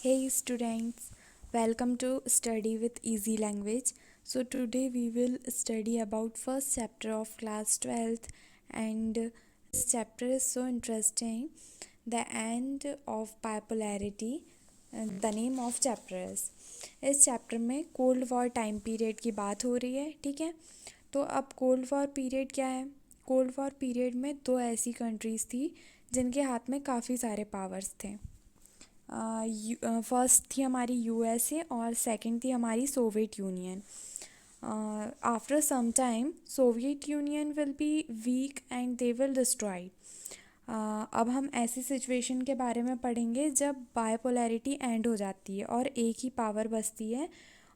Hey students, welcome to Study with Easy Language. So today we will study about first chapter of class 12th and this chapter is so interesting. The end of bipolarity. The name of chapter is. इस chapter में cold war time period की बात हो रही है, ठीक है। तो अब कोल्ड वॉर पीरियड क्या है? कोल्ड वॉर पीरियड में दो ऐसी कंट्रीज़ थी जिनके हाथ में काफ़ी सारे पावर्स थे। फर्स्ट थी हमारी यूएसए और सेकंड थी हमारी Soviet Union. After some time Soviet Union will be weak and they will destroy. अब हम ऐसी सिचुएशन के बारे में पढ़ेंगे जब बायपोलैरिटी एंड हो जाती है और एक ही पावर बचती है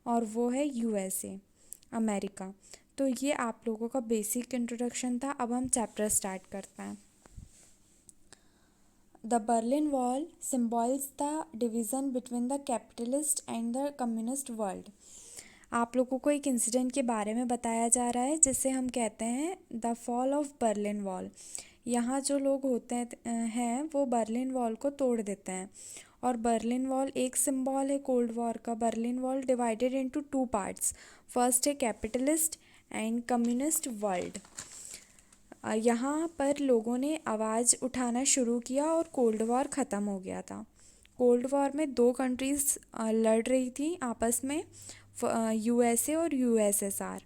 और वो है यूएसए, अमेरिका। तो ये आप लोगों का बेसिक इंट्रोडक्शन था। अब हम चैप्टर स्टार्ट करते हैं। The Berlin Wall symbols the division between the capitalist and the communist world. आप लोगों को एक इंसिडेंट के बारे में बताया जा रहा है जिसे हम कहते हैं the fall of Berlin wall. यहाँ जो लोग होते हैं वो बर्लिन वॉल को तोड़ देते हैं और बर्लिन वॉल एक सिंबल है कोल्ड वॉर का। Berlin wall divided into two parts. First है कैपिटलिस्ट एंड कम्युनिस्ट वर्ल्ड। यहाँ पर लोगों ने आवाज़ उठाना शुरू किया और कोल्ड वॉर ख़त्म हो गया था। कोल्ड वॉर में दो कंट्रीज़ लड़ रही थी आपस में, यूएसए और यूएसएसआर।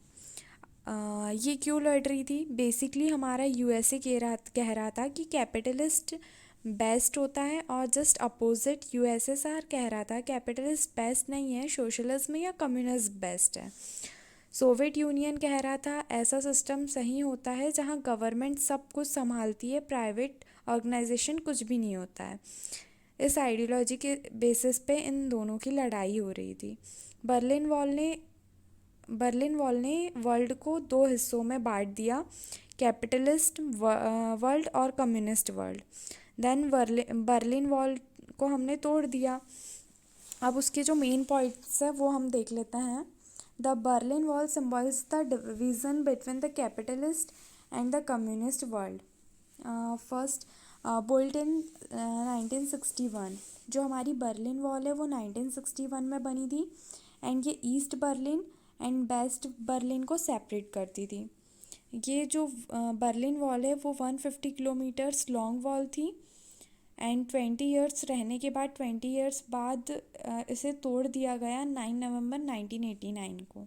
ये क्यों लड़ रही थी? बेसिकली हमारा यूएसए कह रहा था कि कैपिटलिस्ट बेस्ट होता है और जस्ट अपोजिट यूएसएसआर कह रहा था कैपिटलिस्ट बेस्ट नहीं है, सोशलिज्म या कम्युनिस्ट बेस्ट है। सोवियत यूनियन कह रहा था ऐसा सिस्टम सही होता है जहां गवर्नमेंट सब कुछ संभालती है, प्राइवेट ऑर्गेनाइजेशन कुछ भी नहीं होता है। इस आइडियोलॉजी के बेसिस पे इन दोनों की लड़ाई हो रही थी। बर्लिन वॉल ने वर्ल्ड को दो हिस्सों में बांट दिया, कैपिटलिस्ट वर्ल्ड और communist world. Then Berlin wall को हमने तोड़ दिया। अब उसके जो मेन पॉइंट्स है वो हम देख लेते हैं। The Berlin Wall symbols the division between the capitalist and the communist world. First, built in 1961। जो हमारी बर्लिन वॉल है वो 1961 में बनी थी एंड ये East Berlin and West Berlin को सेपरेट करती थी। ये जो बर्लिन वॉल है वो 150 किलोमीटर्स लॉन्ग वॉल थी एंड 20 ईयर्स रहने के बाद 20 ईयर्स बाद इसे तोड़ दिया गया 9 नवंबर 1989 को।